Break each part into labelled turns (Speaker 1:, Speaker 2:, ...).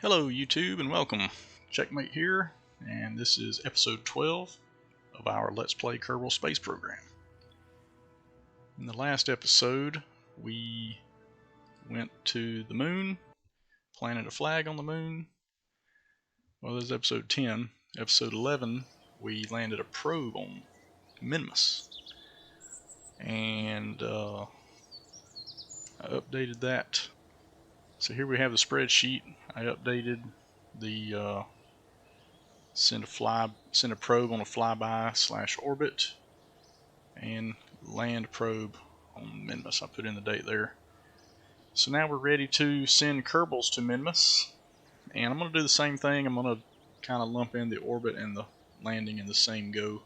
Speaker 1: Hello YouTube and welcome. Checkmate here, and this is episode 12 of our Let's Play Kerbal Space Program. In the last episode we went to the moon, planted a flag on the moon. Well, this is episode 10. Episode 11 we landed a probe on Minmus, and I updated that. So here we have the spreadsheet. I updated the send a probe on a flyby/orbit and land probe on Minmus. I put in the date there. So now we're ready to send Kerbals to Minmus, and I'm going to do the same thing. I'm going to kind of lump in the orbit and the landing in the same go.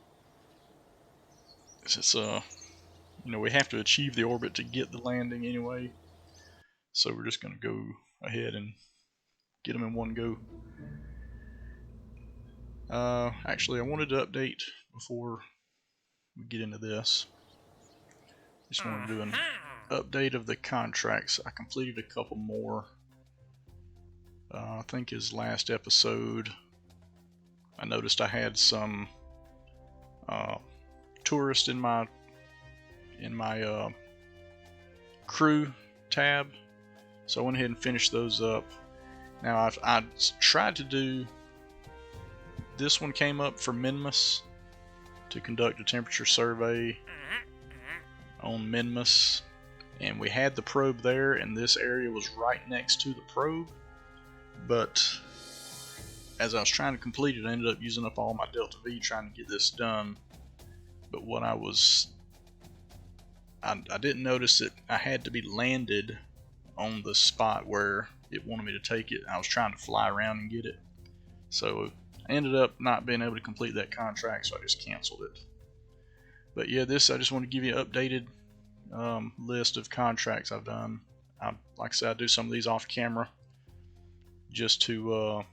Speaker 1: It's we have to achieve the orbit to get the landing anyway, so we're just going to go ahead and get them in one go. Actually, I wanted to update before we get into this. Just wanted to do an update of the contracts. I completed a couple more. I think his last episode, I noticed I had some tourists in my crew tab, so I went ahead and finished those up. Now I tried to do. This one came up for Minmus to conduct a temperature survey on Minmus, and we had the probe there, and this area was right next to the probe. But as I was trying to complete it, I ended up using up all my Delta V trying to get this done. But what I didn't notice that I had to be landed on the spot where it wanted me to take it. I was trying to fly around and get it, so I ended up not being able to complete that contract, so I just canceled it. But yeah, I just want to give you an updated list of contracts I've done. Like I said, I do some of these off camera just to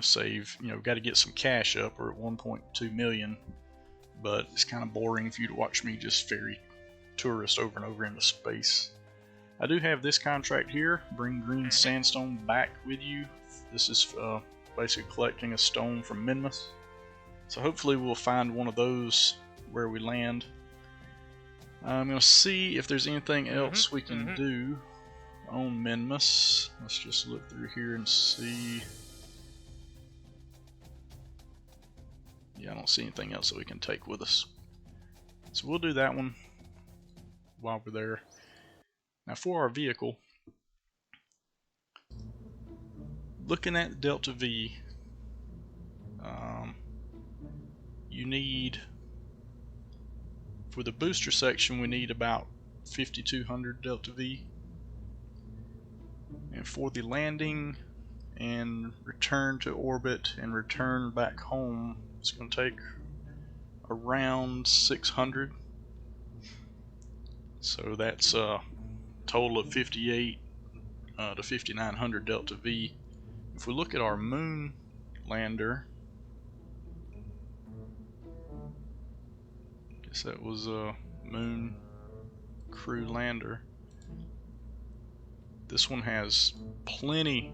Speaker 1: save. Got to get some cash up. We're at 1.2 million, but it's kind of boring for you to watch me just ferry tourists over and over into space. I do have this contract here: bring green sandstone back with you. This is basically collecting a stone from Minmus. So hopefully we'll find one of those where we land. I'm going to see if there's anything else we can do on Minmus. Let's just look through here and see. Yeah, I don't see anything else that we can take with us. So we'll do that one while we're there. Now for our vehicle, looking at Delta V, you need, for the booster section, we need about 5,200 Delta V. And for the landing and return to orbit and return back home, it's going to take around 600. So that's a total of 58 to 5,900 Delta V. If we look at our moon lander, I guess that was a moon crew lander. This one has plenty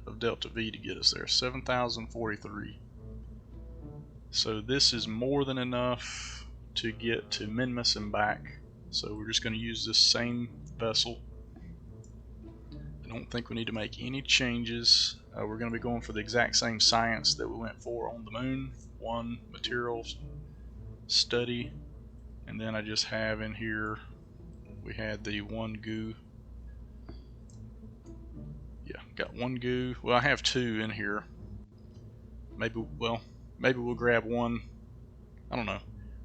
Speaker 1: of Delta V to get us there, 7,043. So this is more than enough to get to Minmus and back. So we're just going to use this same vessel. I don't think we need to make any changes. We're going to be going for the exact same science that we went for on the moon. One materials study, and then I just have in here, we had the one goo. Yeah, got one goo. Well, I have two in here. Maybe we'll grab one. I don't know.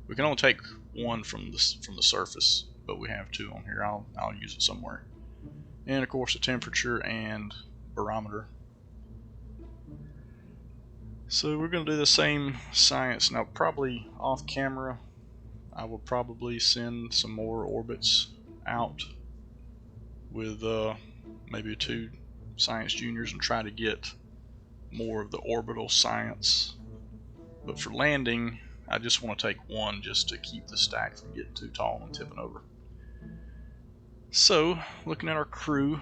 Speaker 1: We can only take one from the surface, but we have two on here. I'll use it somewhere. And of course, the temperature and barometer. So we're going to do the same science. Now, probably off camera, I will probably send some more orbits out with maybe 2 science juniors and try to get more of the orbital science. But for landing, I just want to take one just to keep the stack from getting too tall and tipping over. So, looking at our crew,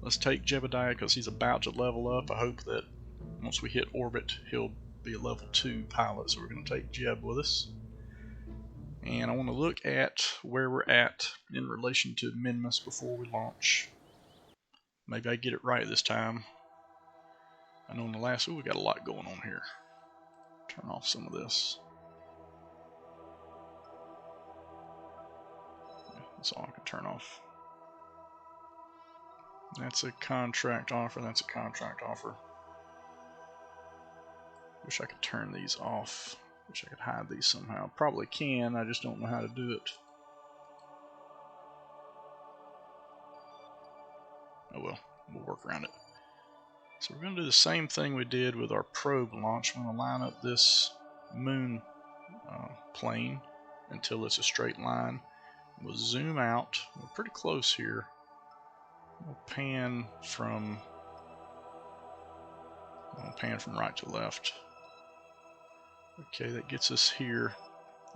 Speaker 1: Let's take Jebediah because he's about to level up. I hope that once we hit orbit, he'll be a level 2 pilot. So we're going to take Jeb with us. And I want to look at where we're at in relation to Minmus before we launch. Maybe I get it right this time. I know in the last, we got a lot going on here. Turn off some of this. That's all I can turn off. That's a contract offer. That's a contract offer. Wish I could turn these off. Wish I could hide these somehow. Probably can, I just don't know how to do it. Oh well, we'll work around it. So we're going to do the same thing we did with our probe launch. I'm going to line up this moon plane until it's a straight line. We'll zoom out. We're pretty close here. We'll pan from right to left. Okay, that gets us here.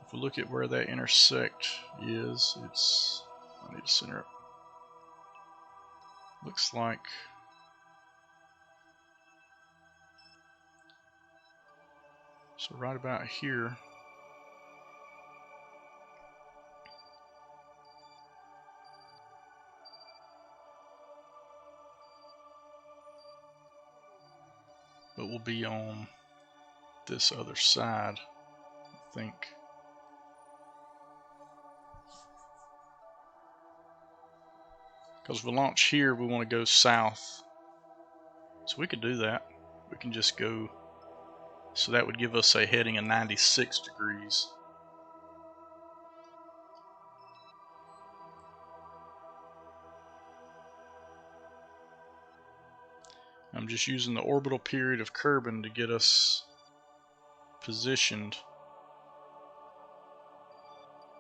Speaker 1: If we look at where that intersect is, I need to center it. Looks like so right about here. But we'll be on this other side, I think. Because if we launch here, we want to go south. So we could do that. We can just go, so that would give us a heading of 96 degrees. I'm just using the orbital period of Kerbal to get us positioned.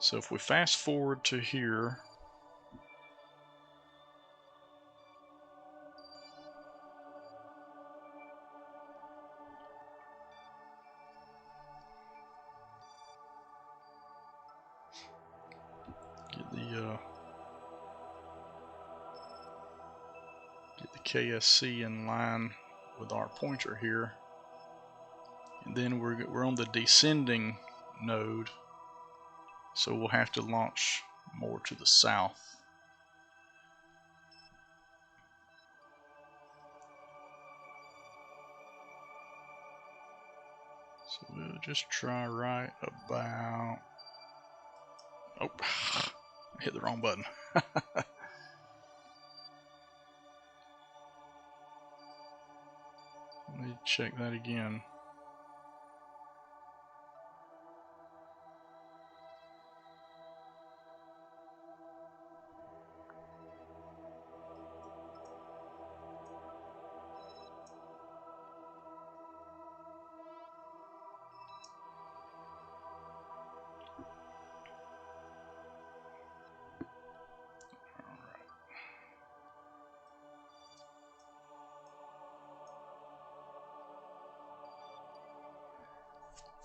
Speaker 1: So if we fast forward to here, get the KSC in line with our pointer here, and then we're on the descending node, so we'll have to launch more to the south. So we'll just try right about, oh, I hit the wrong button. Let me check that again.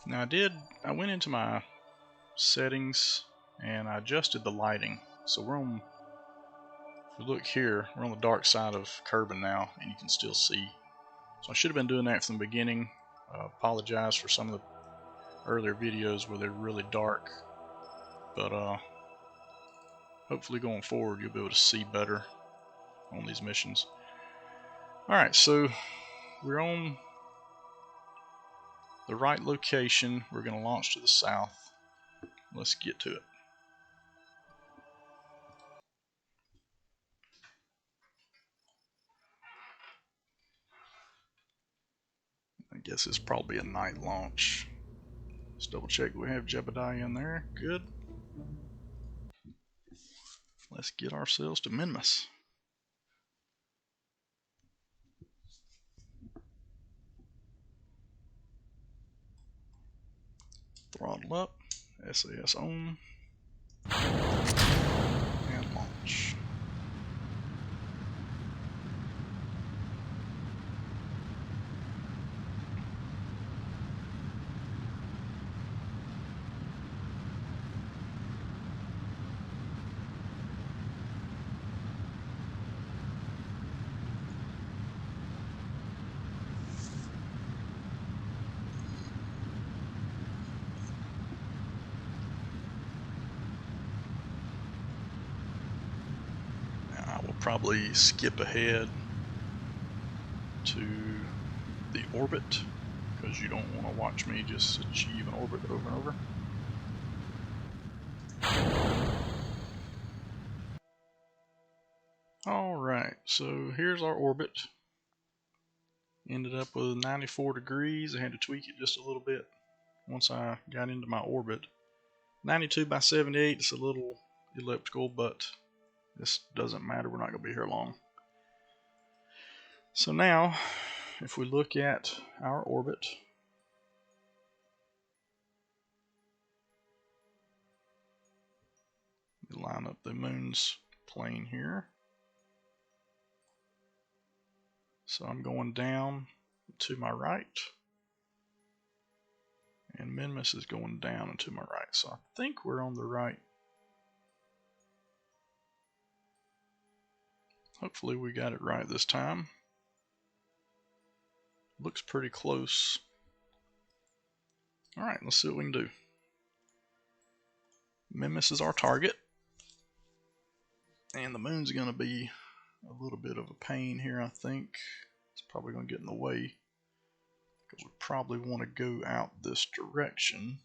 Speaker 1: Now I went into my settings and I adjusted the lighting. So we're on, if you look here, we're on the dark side of Kerbal now, and you can still see. So I should have been doing that from the beginning. Apologize for some of the earlier videos where they're really dark, but hopefully going forward you'll be able to see better on these missions. Alright, so we're on the right location. We're going to launch to the south. Let's get to it. I guess it's probably a night launch. Let's double check we have Jebediah in there. Good. Let's get ourselves to Minmus. Throttle up, SAS on, and launch. probably skip ahead to the orbit, because you don't want to watch me just achieve an orbit over and over. Alright, so here's our orbit. Ended up with 94 degrees. I had to tweak it just a little bit once I got into my orbit. 92 by 78 is a little elliptical, but this doesn't matter. We're not going to be here long. So now, if we look at our orbit, we line up the moon's plane here. So I'm going down to my right, and Minmus is going down and to my right. So I think we're on the right. Hopefully we got it right this time. Looks pretty close. Alright, let's see what we can do. Minmus is our target, and the moon's going to be a little bit of a pain here, I think. It's probably going to get in the way, because we probably want to go out this direction.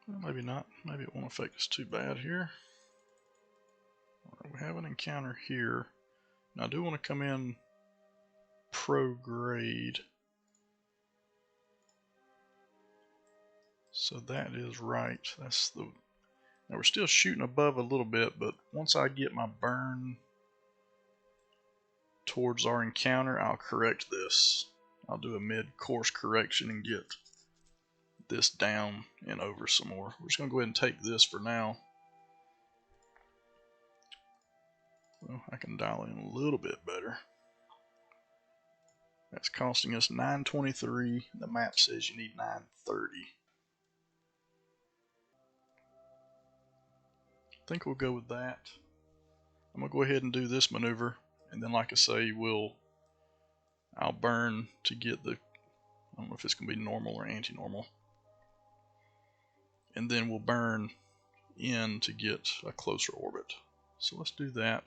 Speaker 1: Well, maybe not. Maybe it won't affect us too bad here. Right, we have an encounter here. Now I do want to come in prograde. So that is right. That's the. Now we're still shooting above a little bit, but once I get my burn towards our encounter, I'll correct this. I'll do a mid-course correction and get this down and over some more. We're just going to go ahead and take this for now. Well, I can dial in a little bit better. That's costing us 923. The map says you need 930. I think we'll go with that. I'm going to go ahead and do this maneuver, and then like I say, I'll burn to get the, I don't know if it's going to be normal or anti-normal. And then we'll burn in to get a closer orbit. So let's do that.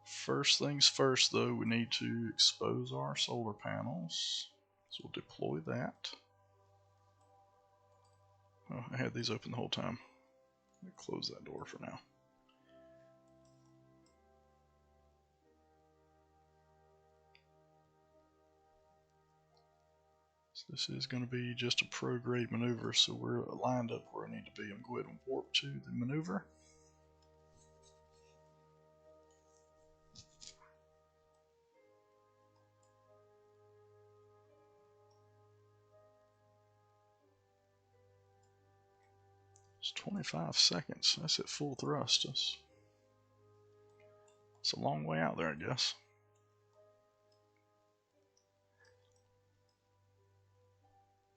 Speaker 1: First things first though, we need to expose our solar panels. So we'll deploy that. Oh, I had these open the whole time. Let me close that door for now. So this is going to be just a prograde maneuver, so we're lined up where I need to be. I'm going to go ahead and warp to the maneuver. It's 25 seconds. That's at full thrust. It's a long way out there, I guess.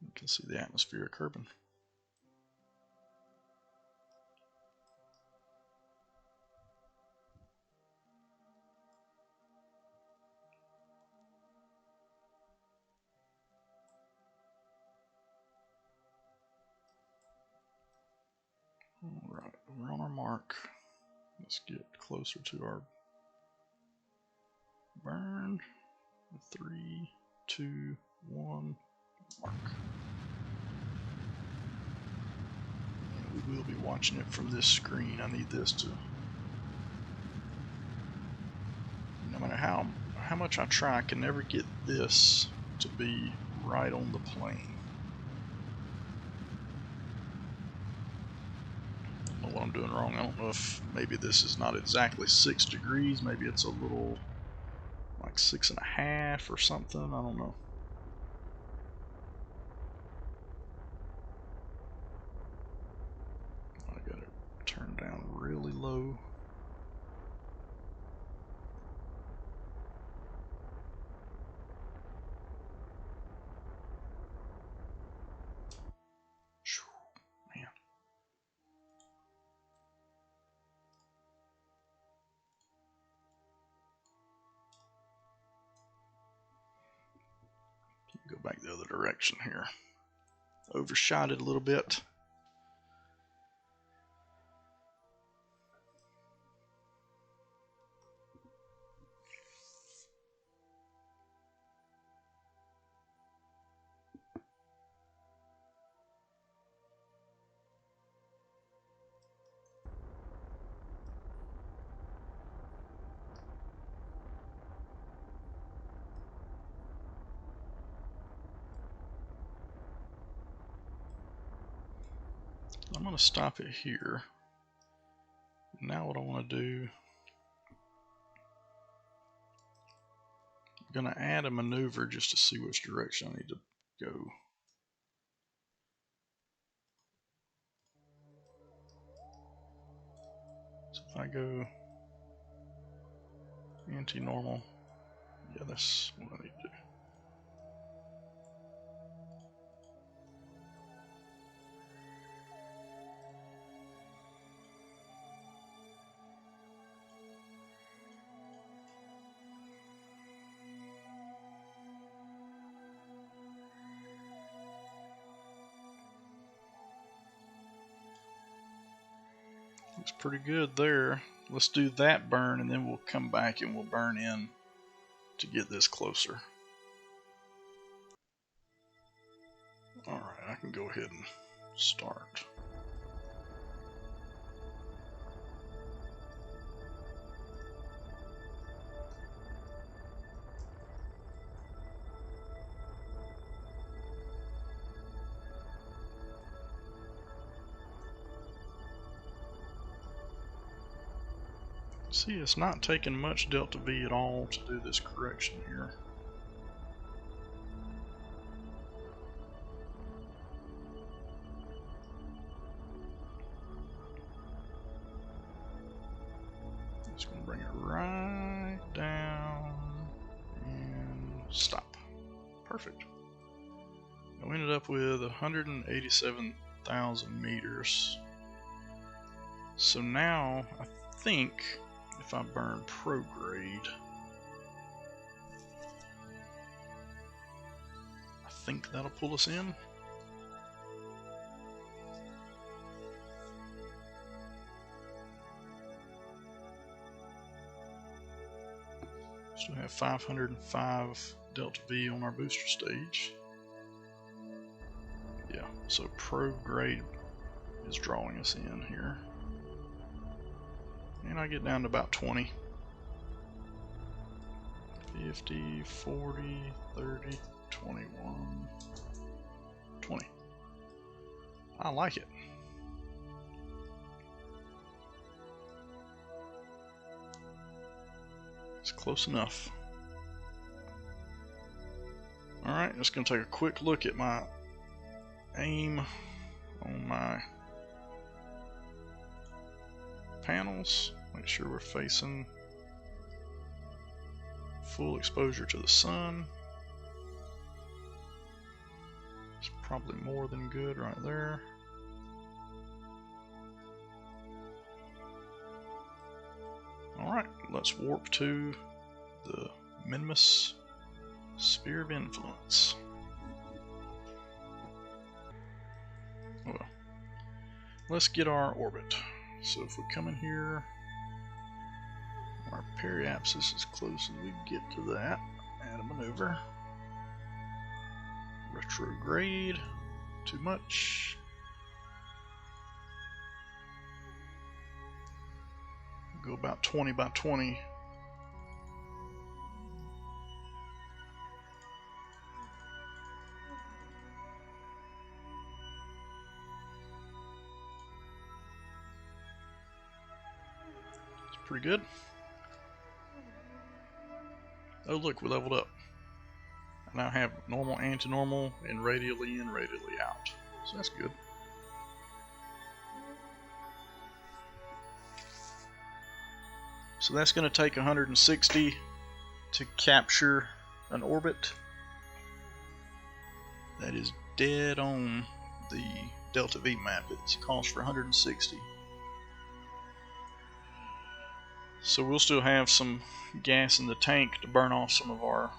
Speaker 1: You can see the atmosphere of Kerbal. Alright, we're on our mark. Let's get closer to our burn. 3, 2, 1, mark. And we will be watching it from this screen. I need this to, no matter how much I try, I can never get this to be right on the plane. I don't know what I'm doing wrong. I don't know if maybe this is not exactly 6 degrees. Maybe it's a little like 6.5 or something. I don't know. I got it turned down really low. back the other direction here. Overshot it a little bit. I'm going to stop it here. Now what I want to do, I'm going to add a maneuver just to see which direction I need to go. So if I go anti-normal, yeah, that's what I need to do. Looks pretty good there. Let's do that burn and then we'll come back and we'll burn in to get this closer. Alright, I can go ahead and start. See, it's not taking much delta V at all to do this correction here. Just going to bring it right down and stop. Perfect. We ended up with 187,000 meters. So now I think if I burn prograde, I think that'll pull us in. Still have 505 delta V on our booster stage. Yeah, so prograde is drawing us in here. And I get down to about 20. 50, 40, 30, 21, 20. I like it. It's close enough. Alright, just going to take a quick look at my aim on my panels. Make sure we're facing full exposure to the sun. It's probably more than good right there. Alright, let's warp to the Minmus Sphere of Influence. Well, let's get our orbit. So if we come in here, our periapsis as close as we can get to that. Add a maneuver. Retrograde. Too much. Go about 20 by 20. It's pretty good. Oh look, we leveled up. I now have normal, anti-normal, and radially in, radially out. So that's good. So that's going to take 160 to capture an orbit. That is dead on the Delta V map. It calls for 160. So we'll still have some gas in the tank to burn off some of our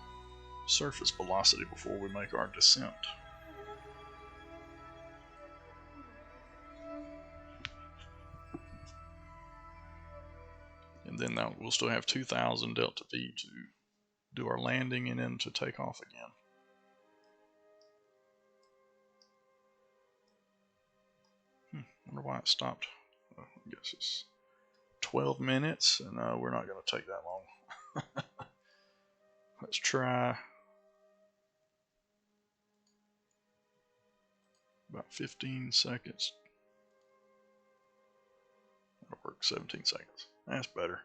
Speaker 1: surface velocity before we make our descent. And then now we'll still have 2,000 delta V to do our landing and then to take off again. Wonder why it stopped. I guess it's 12 minutes, and we're not going to take that long. Let's try about 15 seconds. That'll work. 17 seconds. That's better.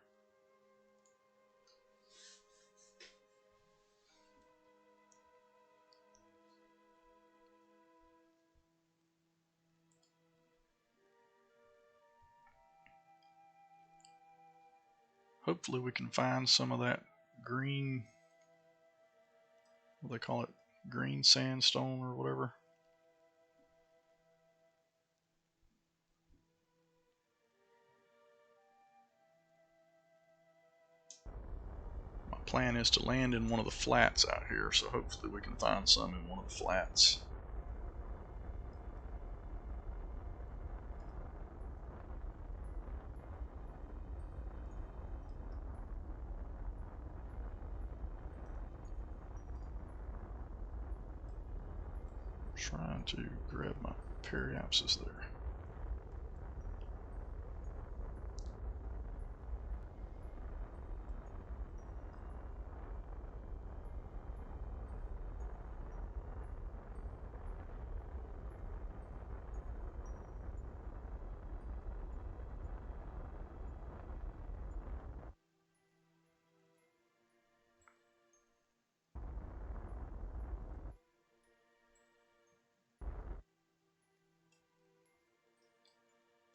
Speaker 1: Hopefully we can find some of that green, what do they call it, green sandstone or whatever. My plan is to land in one of the flats out here, so hopefully we can find some in one of the flats. Trying to grab my periapsis there.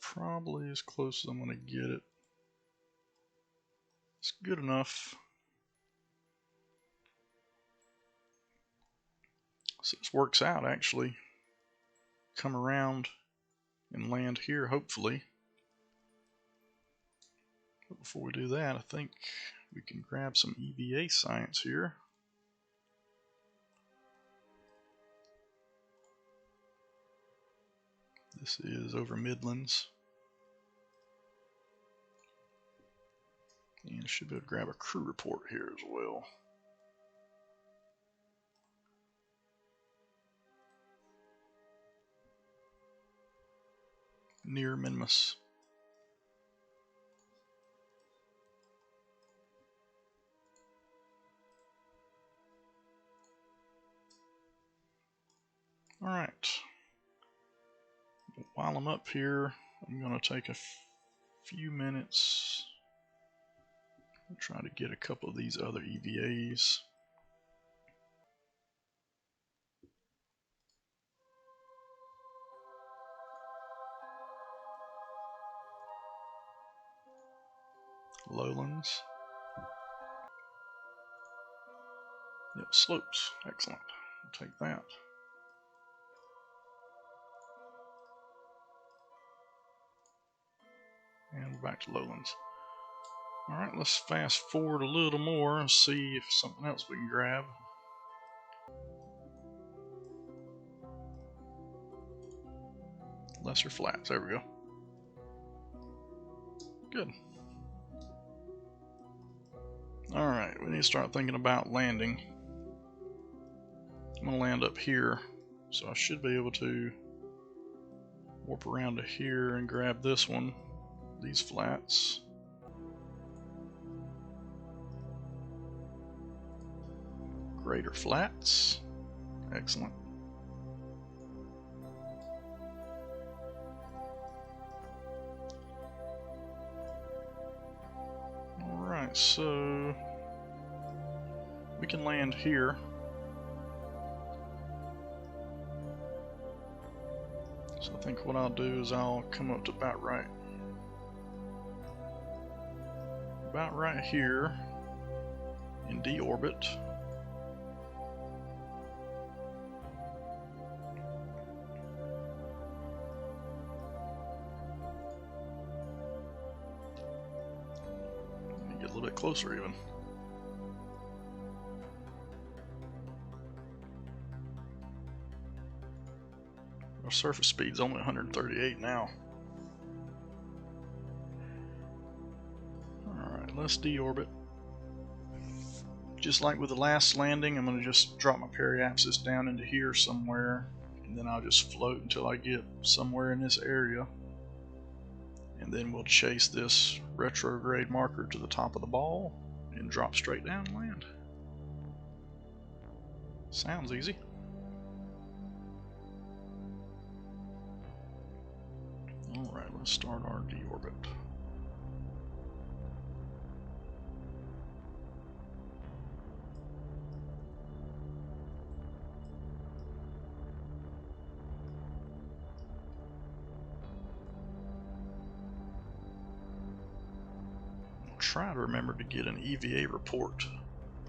Speaker 1: Probably as close as I'm going to get it. It's good enough. So this works out actually. Come around and land here hopefully. But before we do that, I think we can grab some EVA science here. This is over Midlands. And I should be able to grab a crew report here as well. Near Minmus. Alright. While I'm up here, I'm going to take a few minutes. I'll try to get a couple of these other EVAs. Lowlands. Yep, slopes. Excellent. I'll take that. And back to lowlands. Alright, let's fast forward a little more and see if something else we can grab. Lesser flats, there we go. Good. Alright, we need to start thinking about landing. I'm going to land up here, so I should be able to warp around to here and grab this one, these flats. Greater flats. Excellent. Alright, so we can land here. So I think what I'll do is I'll come up to about right here in D-orbit. Let me get a little bit closer even. Our surface speed's only 138 now. Alright, let's deorbit. Just like with the last landing, I'm going to just drop my periapsis down into here somewhere, and then I'll just float until I get somewhere in this area. And then we'll chase this retrograde marker to the top of the ball and drop straight down and land. Sounds easy. Alright, let's start our deorbit. Try to remember to get an EVA report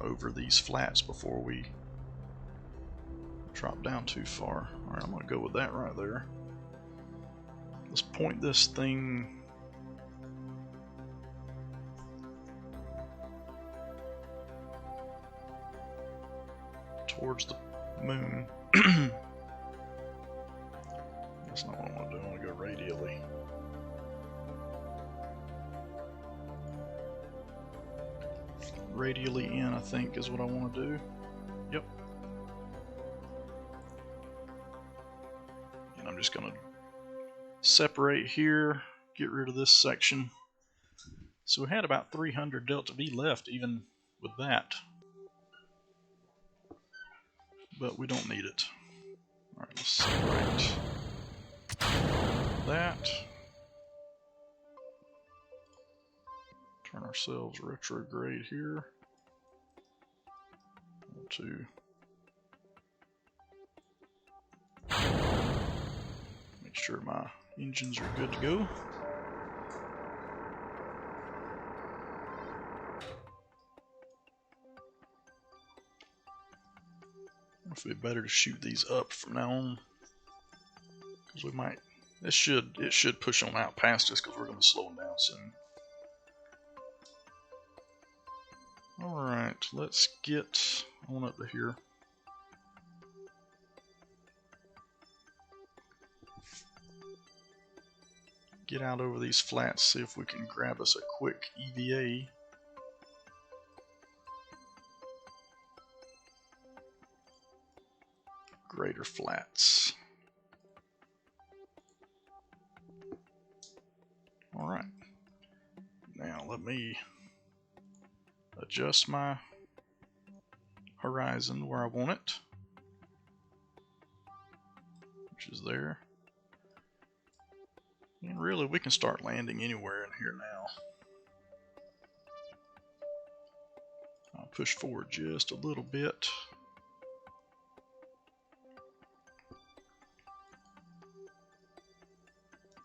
Speaker 1: over these flats before we drop down too far. Alright, I'm going to go with that right there. Let's point this thing towards the moon. That's not what I want to do. I want to go radially. Radially in, I think, is what I want to do. Yep. And I'm just going to separate here, get rid of this section. So we had about 300 delta V left even with that. But we don't need it. Alright, let's separate that. Turn ourselves retrograde here. 1, 2. Make sure my engines are good to go. If it'd be better to shoot these up from now on, because we might. It should push on out past us because we're going to slow them down soon. Alright, let's get on up to here. Get out over these flats, see if we can grab us a quick EVA. Greater flats. Alright. Now let me adjust my horizon where I want it, which is there. And really, we can start landing anywhere in here now. I'll push forward just a little bit.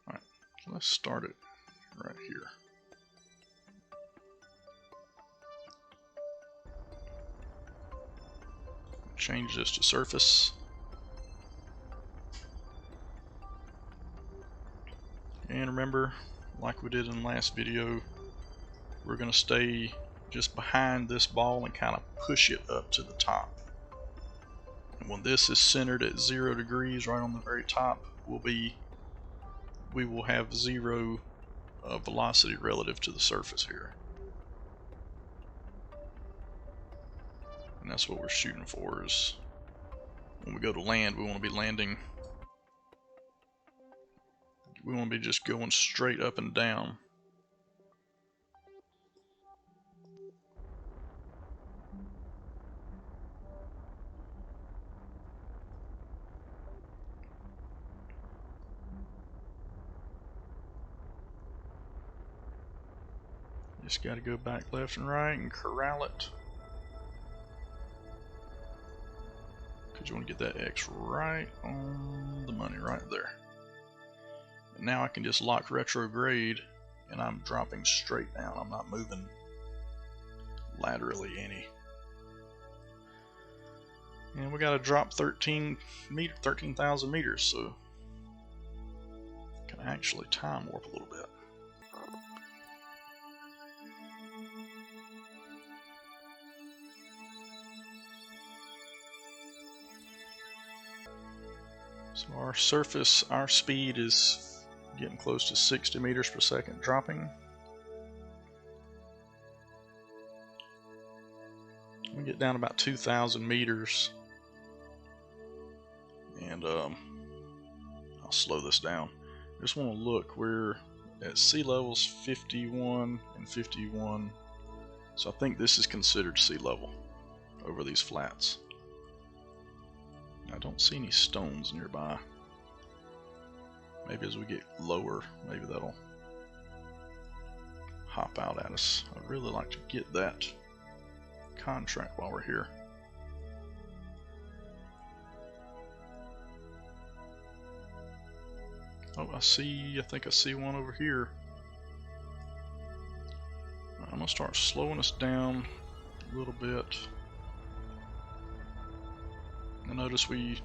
Speaker 1: Alright, so let's start it right here. Change this to surface. And remember, like we did in the last video, we're going to stay just behind this ball and kind of push it up to the top. And when this is centered at 0 degrees right on the very top, we will have 0 velocity relative to the surface here. And that's what we're shooting for, is when we go to land, we want to be landing. We want to be just going straight up and down. Just got to go back left and right and corral it. Because you want to get that X right on the money right there. And now I can just lock retrograde and I'm dropping straight down. I'm not moving laterally any. And we got to drop 13,000 meters, so can actually time warp a little bit. So our surface, our speed is getting close to 60 meters per second dropping. We get down about 2,000 meters, and I'll slow this down. I just want to look. We're at sea levels 51 and 51, so I think this is considered sea level over these flats. I don't see any stones nearby. Maybe as we get lower, maybe that'll hop out at us. I'd really like to get that contract while we're here. Oh, I think I see one over here. I'm gonna start slowing us down a little bit. I notice I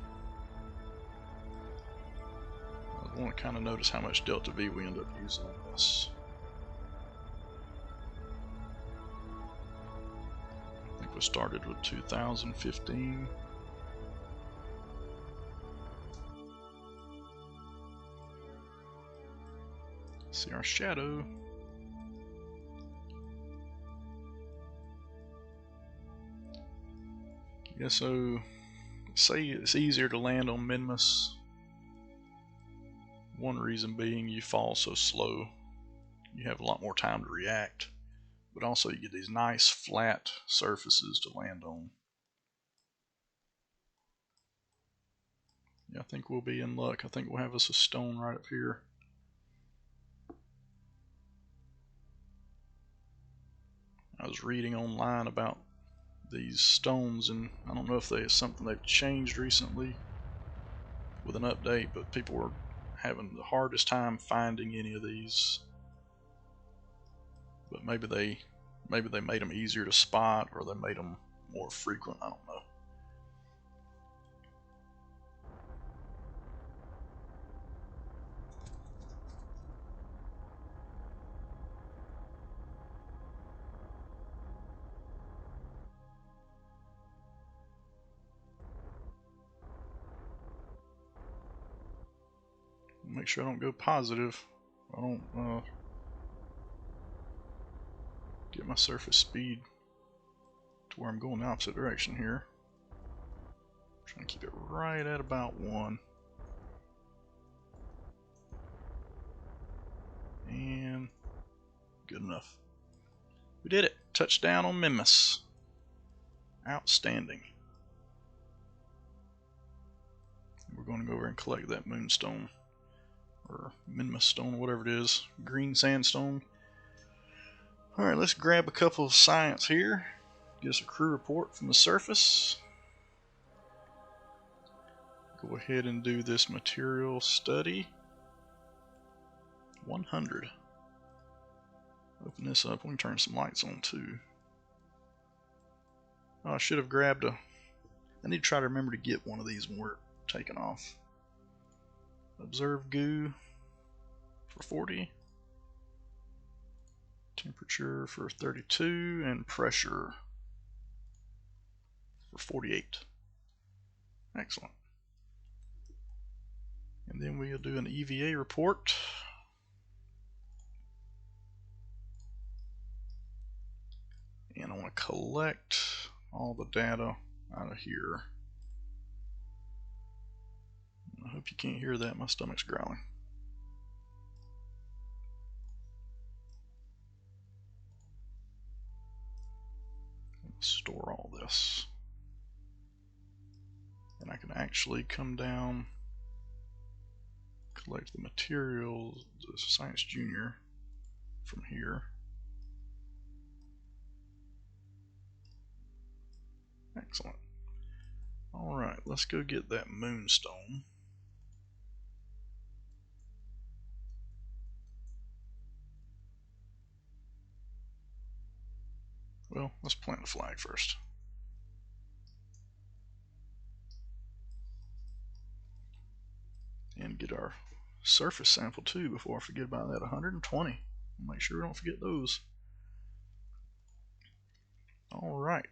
Speaker 1: want to kind of notice how much delta V we end up using on this. I think we started with 2015. See our shadow. Yeah, so say it's easier to land on Minmus. One reason being you fall so slow. You have a lot more time to react, but also you get these nice flat surfaces to land on. Yeah, I think we'll be in luck. I think we'll have us a stone right up here. I was reading online about these stones, and I don't know if it's something they've changed recently with an update, but people were having the hardest time finding any of these. But maybe they made them easier to spot, or they made them more frequent. I don't know. Make sure I don't go positive. I don't get my surface speed to where I'm going the opposite direction here. Trying to keep it right at about 1. And good enough. We did it. Touchdown on Minmus. Outstanding. We're going to go over and collect that moonstone, or Minmus stone, whatever it is. Green sandstone. Alright, let's grab a couple of science here. Get us a crew report from the surface. Go ahead and do this material study. 100. Open this up. We can turn some lights on too. Oh, I should have grabbed a... I need to try to remember to get one of these when we're taking off. Observe goo for 40. Temperature for 32. And pressure for 48. Excellent. And then we'll do an EVA report. And I want to collect all the data out of here. I hope you can't hear that. My stomach's growling. Store all this. And I can actually come down, collect the materials, the Science Junior from here. Excellent. Alright, let's go get that moonstone. Well, let's plant the flag first. And get our surface sample too before I forget about that. 120. Make sure we don't forget those. Alright.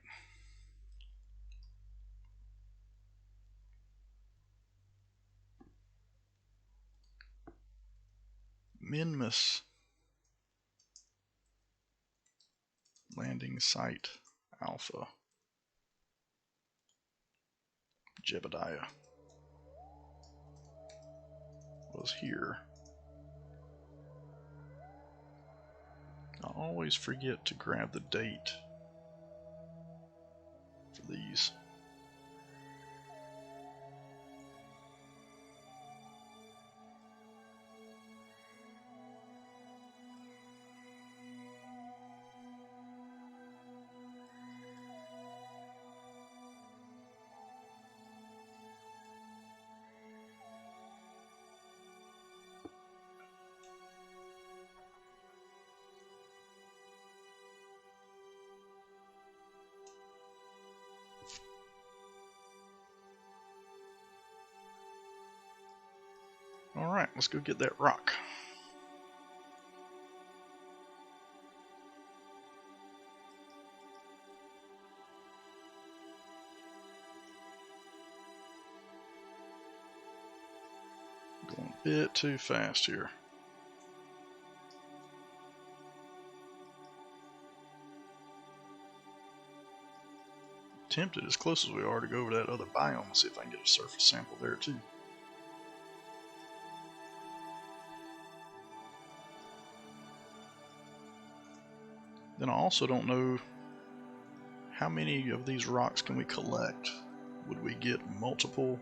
Speaker 1: Minmus landing site alpha. Jebediah was here. I always forget to grab the date for these. Alright, let's go get that rock. Going a bit too fast here. Tempted as close as we are to go over that other biome and see if I can get a surface sample there too. Then I also don't know how many of these rocks can we collect. Would we get multiple?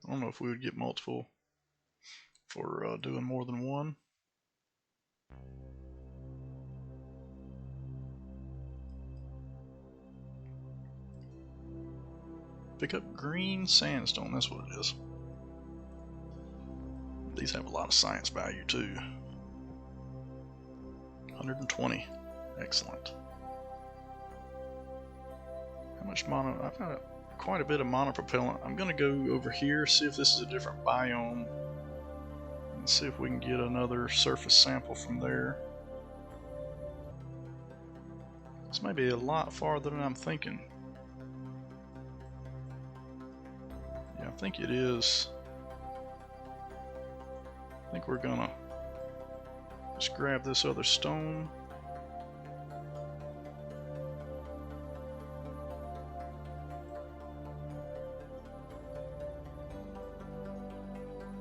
Speaker 1: I don't know if we would get multiple for doing more than one. Pick up green sandstone, that's what it is. These have a lot of science value too. 120. Excellent. How much mono? I've got quite a bit of monopropellant. I'm going to go over here, see if this is a different biome, and see if we can get another surface sample from there. This may be a lot farther than I'm thinking. Yeah, I think it is. I think we're gonna just grab this other stone.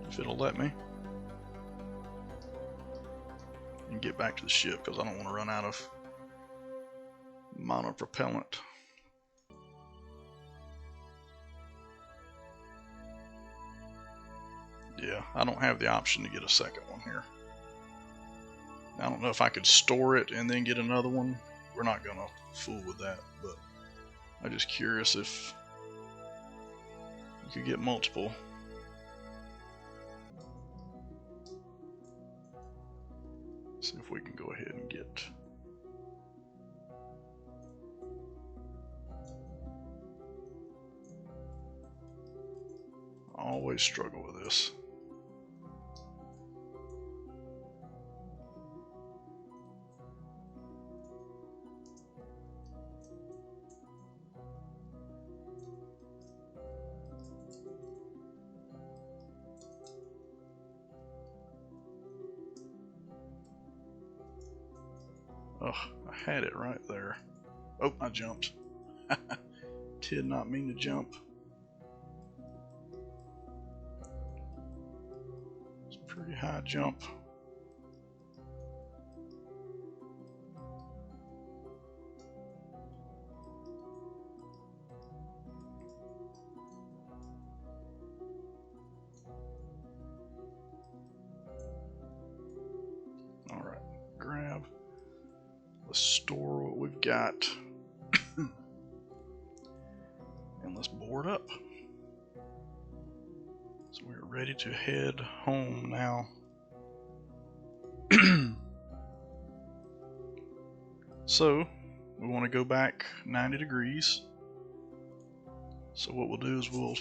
Speaker 1: If it'll let me. And get back to the ship because I don't want to run out of monopropellant. Yeah, I don't have the option to get a second one here. I don't know if I could store it and then get another one. We're not gonna fool with that, but I'm just curious if you could get multiple. See if we can go ahead and get. I always struggle with this. Oh, I had it right there. Oh, I jumped. Did not mean to jump. It's a pretty high jump. All right, grab. Let's store what we've got. And let's board up. So we're ready to head home now. So we want to go back 90 degrees. So what we'll do is we'll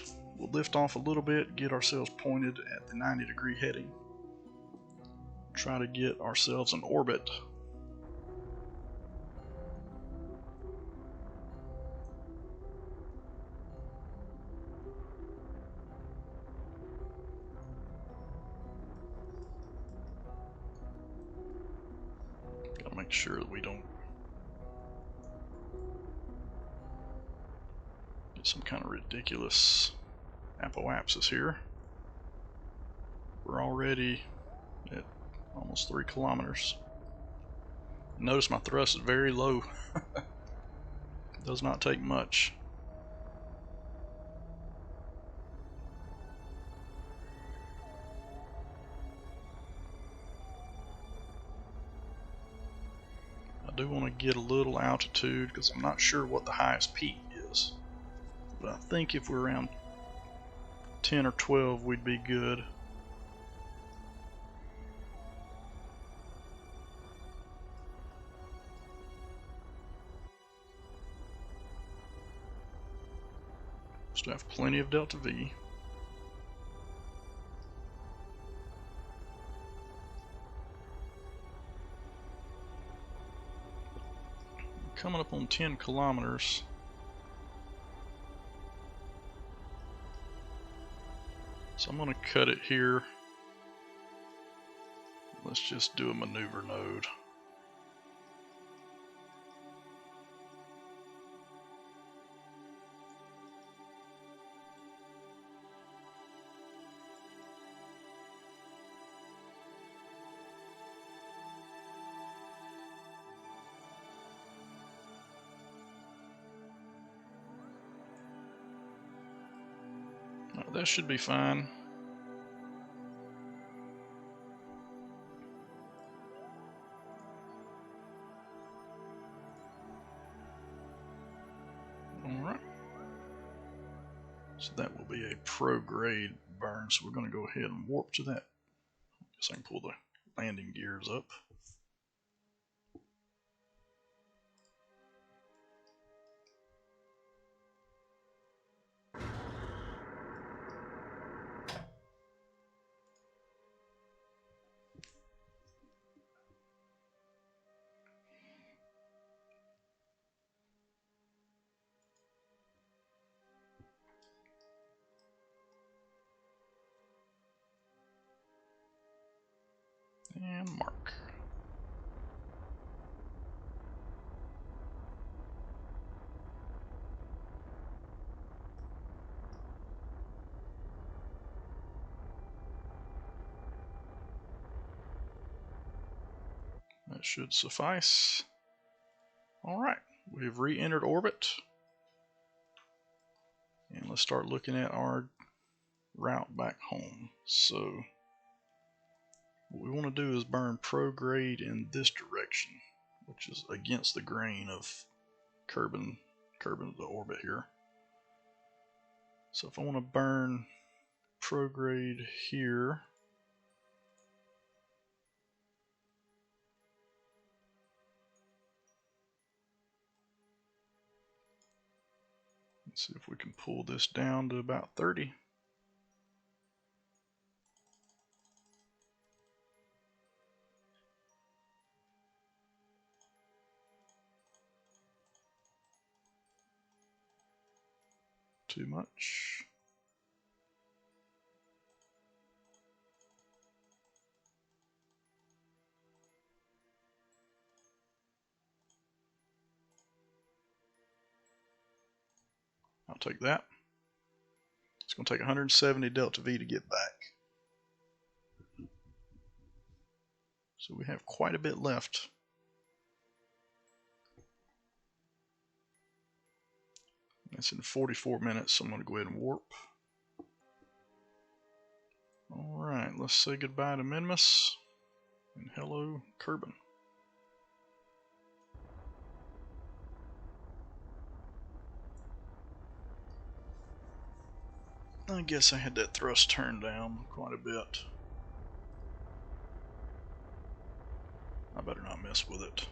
Speaker 1: lift off a little bit, get ourselves pointed at the 90-degree heading. try to get ourselves an orbit. Gotta make sure that we don't get some kind of ridiculous apoapsis here. We're already at almost 3 kilometers. Notice my thrust is very low. Does not take much. I do want to get a little altitude because I'm not sure what the highest peak is. But I think if we're around 10 or 12 we'd be good. Still have plenty of delta V. Coming up on 10 kilometers. So I'm going to cut it here. Let's just do a maneuver node. That should be fine. Alright. So that will be a pro-grade burn, so we're going to go ahead and warp to that. I guess I can pull the landing gears up. And mark. That should suffice. Alright, we've re-entered orbit. And let's start looking at our route back home. So what we want to do is burn prograde in this direction, which is against the grain of Kerbal the orbit here. So if I want to burn prograde here, let's see if we can pull this down to about 30. Too much. I'll take that. It's going to take 170 delta V to get back. So we have quite a bit left. That's in 44 minutes, so I'm going to go ahead and warp. Alright, let's say goodbye to Minmus, and hello, Kerbal. I guess I had that thrust turned down quite a bit. I better not mess with it.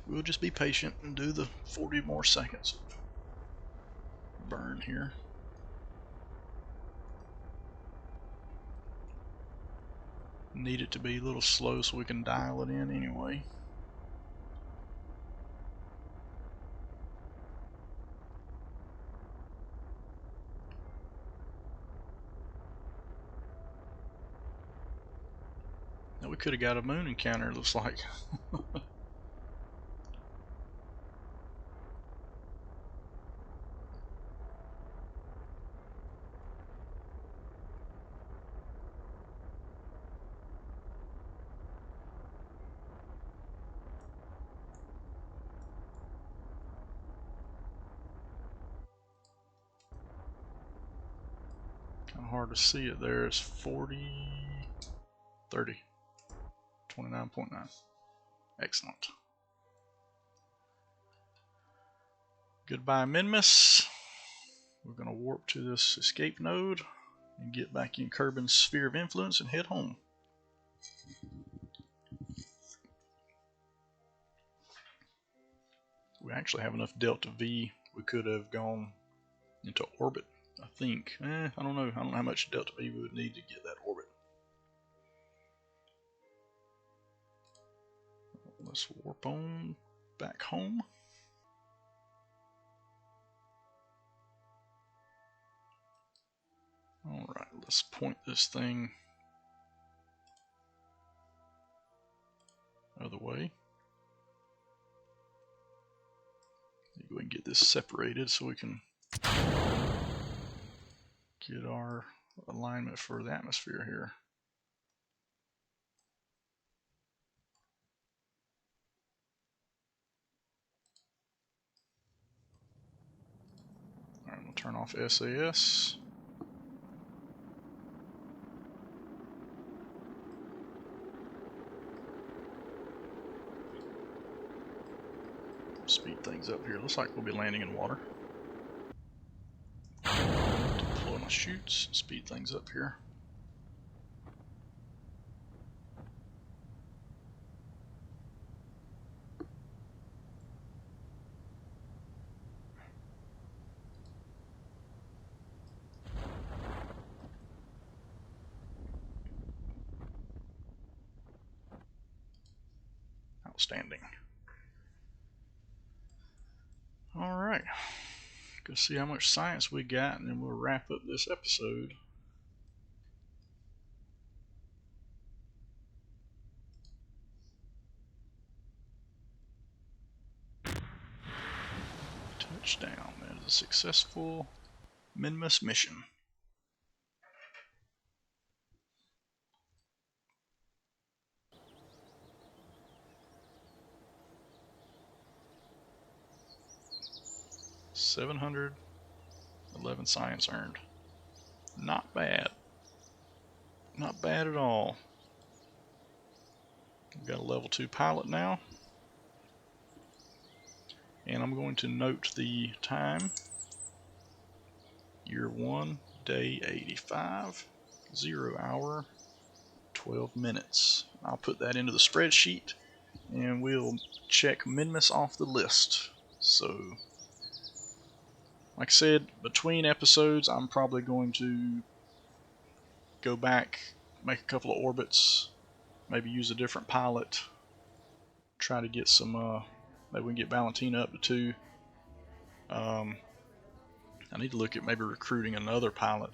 Speaker 1: We'll just be patient and do the 40 more seconds of burn here. Need it to be a little slow so we can dial it in anyway. Now we could have got a moon encounter, it looks like. Kind of hard to see it there. It's 40, 30, 29.9. Excellent. Goodbye, Minmus. We're going to warp to this escape node and get back in Kerbin's sphere of influence and head home. We actually have enough delta V. We could have gone into orbit, I think. I don't know. I don't know how much delta V we would need to get that orbit. Let's warp on back home. Alright, let's point this thing other way. Go ahead and get this separated so we can get our alignment for the atmosphere here. Alright, we'll turn off SAS. Speed things up here. Looks like we'll be landing in water. Deploy my chutes, speed things up here. Outstanding. Alright, go see how much science we got and then we'll wrap up this episode. Touchdown. That is a successful Minmus mission. $711 science earned. Not bad. Not bad at all. We've got a level 2 pilot now. And I'm going to note the time. Year 1, day 85, 0 hour, 12 minutes. I'll put that into the spreadsheet and we'll check Minmus off the list. So, like I said, between episodes I'm probably going to go back, make a couple of orbits, maybe use a different pilot, try to get some, maybe we can get Valentina up to 2. I need to look at maybe recruiting another pilot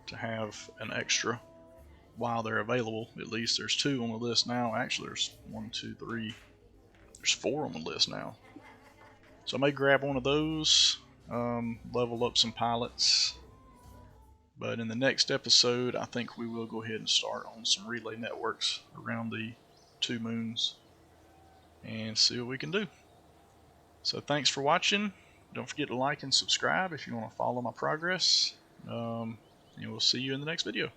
Speaker 1: to have an extra while they're available. At least there's 2 on the list now. Actually, there's 1, 2, 3. There's 4 on the list now. So I may grab one of those, level up some pilots. But in the next episode, I think we will go ahead and start on some relay networks around the 2 moons and see what we can do. So thanks for watching. Don't forget to like and subscribe if you want to follow my progress. And we'll see you in the next video.